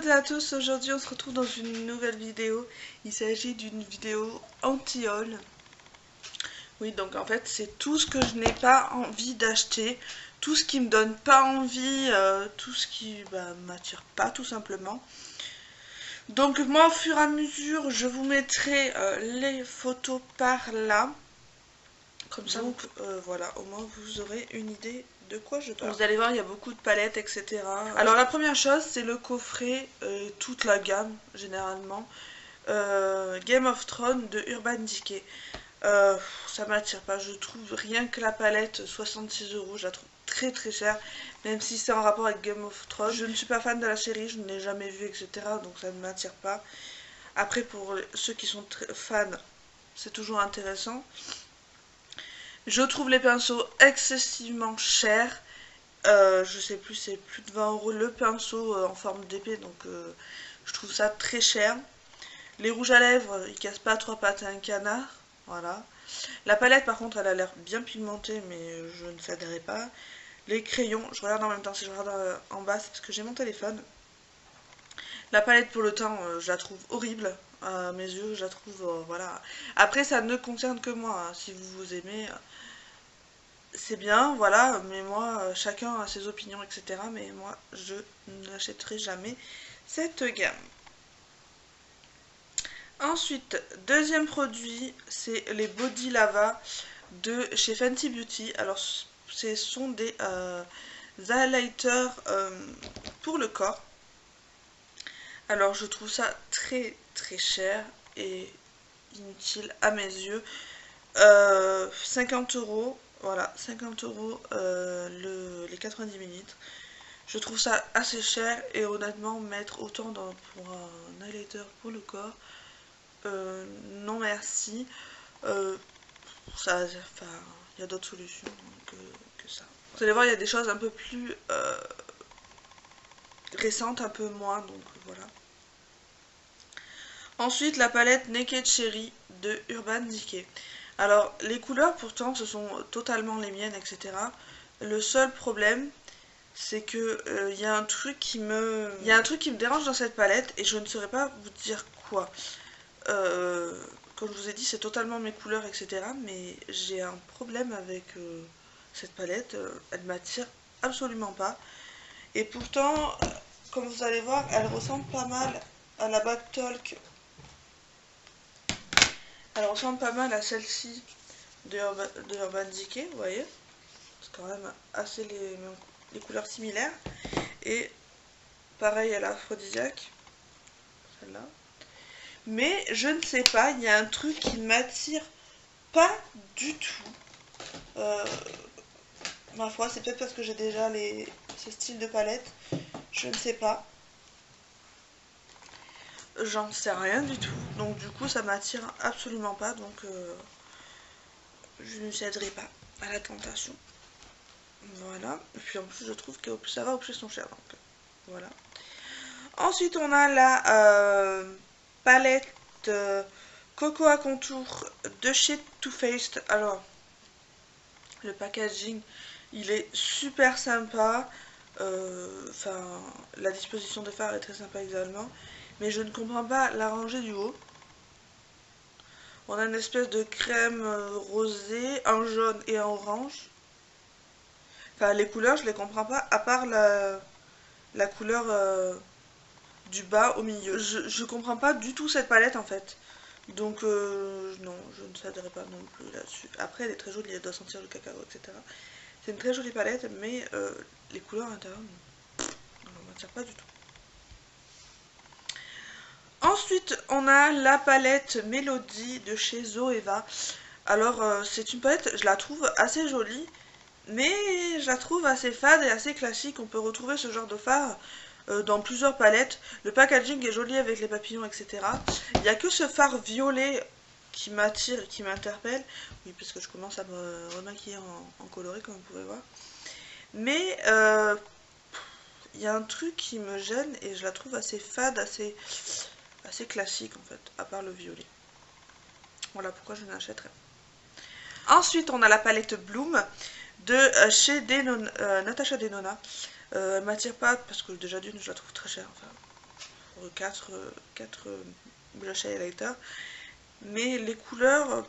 toutes et à tous, aujourd'hui on se retrouve dans une nouvelle vidéo. Il s'agit d'une vidéo anti-haul. Oui, donc en fait c'est tout ce que je n'ai pas envie d'acheter, tout ce qui me donne pas envie, tout ce qui m'attire pas tout simplement. Donc moi au fur et à mesure je vous mettrai les photos par là. Comme ça, voilà, au moins vous aurez une idée de quoi je parle. Vous allez voir, il y a beaucoup de palettes, etc. Alors la première chose, c'est le coffret, toute la gamme, généralement. Game of Thrones de Urban Decay. Ça m'attire pas, je trouve rien que la palette, 66 €, je la trouve très très chère. Même si c'est en rapport avec Game of Thrones. Je ne suis pas fan de la série, je ne l'ai jamais vue, etc. Donc ça ne m'attire pas. Après, pour ceux qui sont très fans, c'est toujours intéressant. Je trouve les pinceaux excessivement chers. Je sais plus, c'est plus de 20 € le pinceau en forme d'épée, donc je trouve ça très cher. Les rouges à lèvres, ils cassent pas 3 pattes à un canard. Voilà. La palette, par contre, elle a l'air bien pigmentée, mais je ne céderai pas. Les crayons, je regarde en même temps, si je regarde en bas, c'est parce que j'ai mon téléphone. La palette pour le teint, je la trouve horrible. À mes yeux, je la trouve, voilà. Après, ça ne concerne que moi, hein. Si vous aimez, c'est bien, voilà, mais moi, chacun a ses opinions, etc. Mais moi, je n'achèterai jamais cette gamme. Ensuite, deuxième produit, c'est les Body Lava de chez Fenty Beauty. Alors, ce sont des highlighters pour le corps. Alors, je trouve ça très très cher et inutile à mes yeux. 50 €, voilà, 50 € les 90 millilitres. Je trouve ça assez cher et honnêtement, mettre autant pour un highlighter pour le corps, non merci. Il y a d'autres solutions que ça. Vous allez voir, il y a des choses un peu plus récentes, un peu moins, donc voilà. Ensuite, la palette Naked Cherry de Urban Decay. Alors, les couleurs, pourtant, ce sont totalement les miennes, etc. Le seul problème, c'est que y a un truc qui me dérange dans cette palette, et je ne saurais pas vous dire quoi. Comme je vous ai dit, c'est totalement mes couleurs, etc. Mais j'ai un problème avec cette palette. Elle m'attire absolument pas. Et pourtant, comme vous allez voir, elle ressemble pas mal à la Back Talk. Elle ressemble pas mal à celle-ci de Urban Decay, vous voyez. C'est quand même assez les couleurs similaires. Et pareil à l'Aphrodisiaque, celle-là. Mais je ne sais pas, il y a un truc qui ne m'attire pas du tout. Ma foi, c'est peut-être parce que j'ai déjà ce style de palette. Je ne sais pas. J'en sais rien du tout. Donc du coup, ça m'attire absolument pas. Donc je ne céderai pas à la tentation. Voilà. Et puis en plus, je trouve que ça va au prix son cher. Donc voilà. Ensuite, on a la palette Coco à contour de chez Too Faced. Alors, le packaging, il est super sympa. La disposition de fard est très sympa également. Mais je ne comprends pas la rangée du haut. On a une espèce de crème rosée, un jaune et un orange. Enfin, les couleurs, je les comprends pas, à part la couleur du bas au milieu. Je comprends pas du tout cette palette en fait. Donc non, je ne céderai pas non plus là-dessus. Après, elle est très jolie, elle doit sentir le cacao, etc. C'est une très jolie palette, mais les couleurs intérieures, ne m'attirent pas du tout. Ensuite, on a la palette Mélodie de chez Zoeva. Alors, c'est une palette, je la trouve assez jolie, mais je la trouve assez fade et assez classique. On peut retrouver ce genre de fard dans plusieurs palettes. Le packaging est joli avec les papillons, etc. Il n'y a que ce fard violet qui m'attire, qui m'interpelle. Oui, parce que je commence à me remaquiller en coloré, comme vous pouvez voir. Mais il y a un truc qui me gêne et je la trouve assez fade, assez classique en fait, à part le violet. Voilà pourquoi je n'achèterai pas. Ensuite, on a la palette Bloom de chez Natasha Denona. Elle m'attire pas parce que déjà d'une, je la trouve très chère. Enfin, 4 blush highlighter. Mais les couleurs,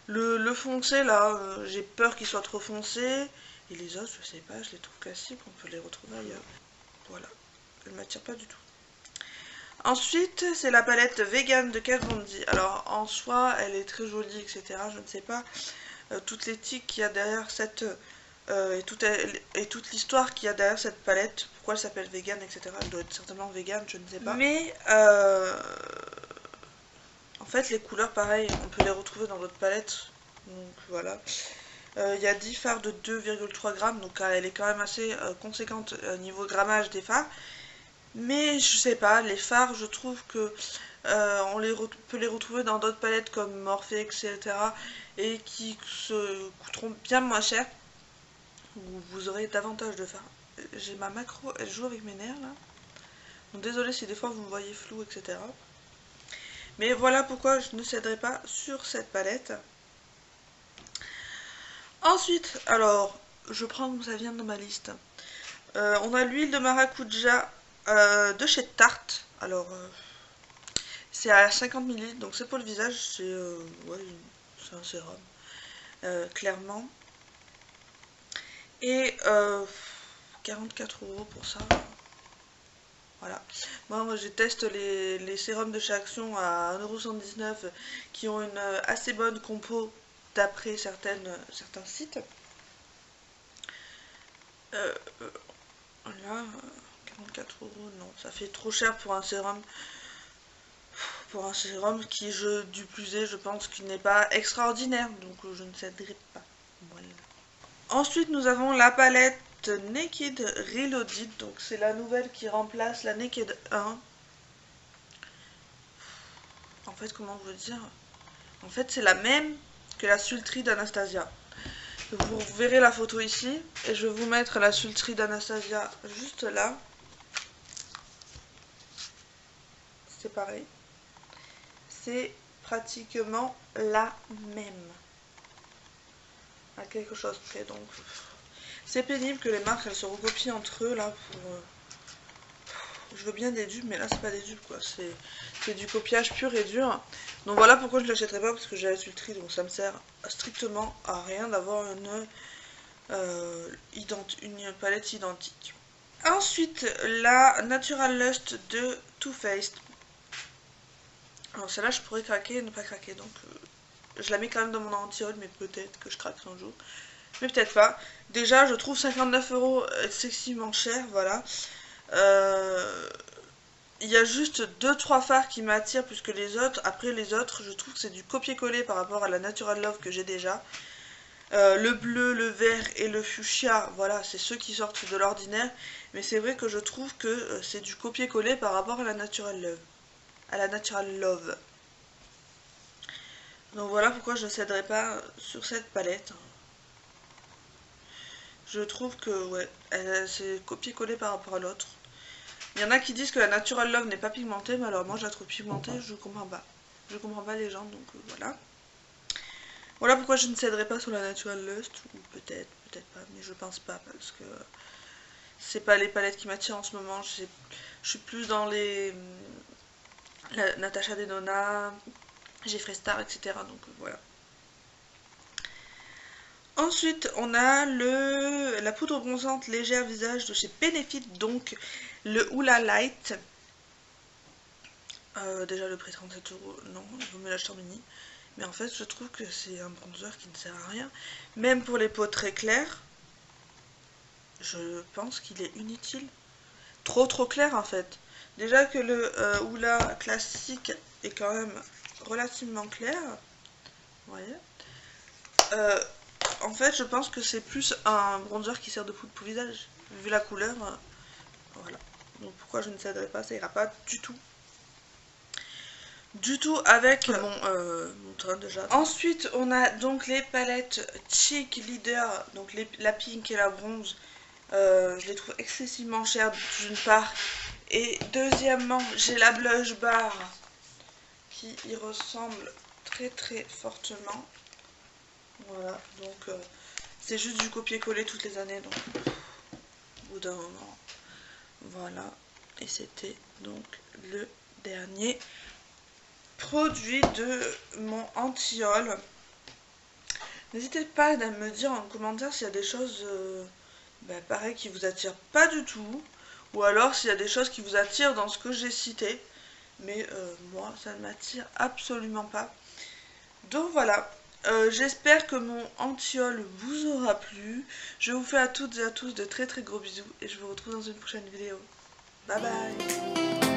le foncé là, j'ai peur qu'il soit trop foncé. Et les autres, je sais pas, je les trouve classiques, on peut les retrouver ailleurs. Voilà, elle m'attire pas du tout. Ensuite, c'est la palette Vegan de Kat Von D. Alors, en soi, elle est très jolie, etc. Je ne sais pas toute l'éthique qu'il y a derrière cette... et toute l'histoire qu'il y a derrière cette palette. Pourquoi elle s'appelle Vegan, etc. Elle doit être certainement vegan, je ne sais pas. Mais, en fait, les couleurs, pareil, on peut les retrouver dans d'autres palettes. Donc, voilà. Il y a 10 fards de 2,3 grammes, donc elle est quand même assez conséquente niveau grammage des fards. Mais je sais pas, les fards, je trouve que peut les retrouver dans d'autres palettes comme Morphe, etc. et qui se coûteront bien moins cher. Où vous aurez davantage de fards. J'ai ma macro, elle joue avec mes nerfs là. Donc désolé si des fois vous me voyez flou, etc. Mais voilà pourquoi je ne céderai pas sur cette palette. Ensuite, alors, je prends comme ça vient dans ma liste. On a l'huile de maracuja de chez Tarte. Alors, c'est à 50 ml, donc c'est pour le visage, c'est ouais, un sérum, clairement. Et 44 € pour ça. Voilà. Moi je teste les sérums de chez Action à 1,79 € qui ont une assez bonne compo d'après certains sites. Là, 44 €, non, ça fait trop cher pour un sérum. Pour un sérum qui, du plus est, je pense qu'il n'est pas extraordinaire, donc je ne céderai pas. Voilà. Ensuite, nous avons la palette Naked Reloaded, donc c'est la nouvelle qui remplace la Naked 1. En fait, comment vous dire? En fait, c'est la même que la Sultry d'Anastasia. Vous verrez la photo ici, et je vais vous mettre la Sultry d'Anastasia juste là. C'est pareil. C'est pratiquement la même. À quelque chose près, donc c'est pénible que les marques elles se recopient entre eux là pour... Je veux bien des dupes, mais là c'est pas des dupes quoi, c'est du copiage pur et dur. Donc voilà pourquoi je ne l'achèterai pas, parce que j'ai la Sultry, donc ça me sert strictement à rien d'avoir une palette identique. Ensuite, la Natural Lust de Too Faced. Alors celle-là je pourrais craquer et ne pas craquer, donc je la mets quand même dans mon anti-haul, mais peut-être que je craquerai un jour. Mais peut-être pas. Déjà, je trouve 59 € excessivement cher, voilà. Il y a juste 2-3 fards qui m'attirent plus que les autres. Après, les autres, je trouve que c'est du copier-coller par rapport à la Natural Love que j'ai déjà. Le bleu, le vert et le fuchsia, voilà, c'est ceux qui sortent de l'ordinaire. Mais c'est vrai que je trouve que c'est du copier-coller par rapport à la Natural Love. Donc voilà pourquoi je ne céderai pas sur cette palette. Je trouve que ouais, c'est copier-coller par rapport à l'autre. Il y en a qui disent que la Natural Love n'est pas pigmentée, mais alors moi je la trouve pigmentée, je comprends pas. Je comprends pas les gens, donc voilà. Voilà pourquoi je ne céderai pas sur la Natural Lust, ou peut-être pas, mais je pense pas, parce que c'est pas les palettes qui m'attirent en ce moment. Je suis plus dans les... la Natasha Denona, Jeffree Star, etc. Donc voilà. Ensuite, on a la poudre bronzante légère visage de chez Benefit, donc le Hoola Light. Déjà le prix 37 €, non, il vaut mieux l'acheter en mini. Mais en fait, je trouve que c'est un bronzer qui ne sert à rien. Même pour les peaux très claires, je pense qu'il est inutile. Trop clair en fait. Déjà que le Hoola classique est quand même relativement clair. Vous voyez. En fait, je pense que c'est plus un bronzer qui sert de poudre pour visage. Vu la couleur, voilà. Donc pourquoi je ne céderai pas, ça ira pas du tout. Du tout avec mon teint déjà. Ensuite, on a donc les palettes Cheek Leader, donc la pink et la bronze. Je les trouve excessivement chères d'une part. Et deuxièmement, j'ai la blush bar qui y ressemble très fortement. Voilà, donc c'est juste du copier-coller toutes les années, donc au bout d'un moment, Voilà, et c'était donc le dernier produit de mon anti-haul. N'hésitez pas à me dire en commentaire s'il y a des choses pareil qui vous attirent pas du tout, ou alors s'il y a des choses qui vous attirent dans ce que j'ai cité, mais moi ça ne m'attire absolument pas. Donc voilà, j'espère que mon anti-haul vous aura plu. Je vous fais à toutes et à tous de très très gros bisous et je vous retrouve dans une prochaine vidéo. Bye bye.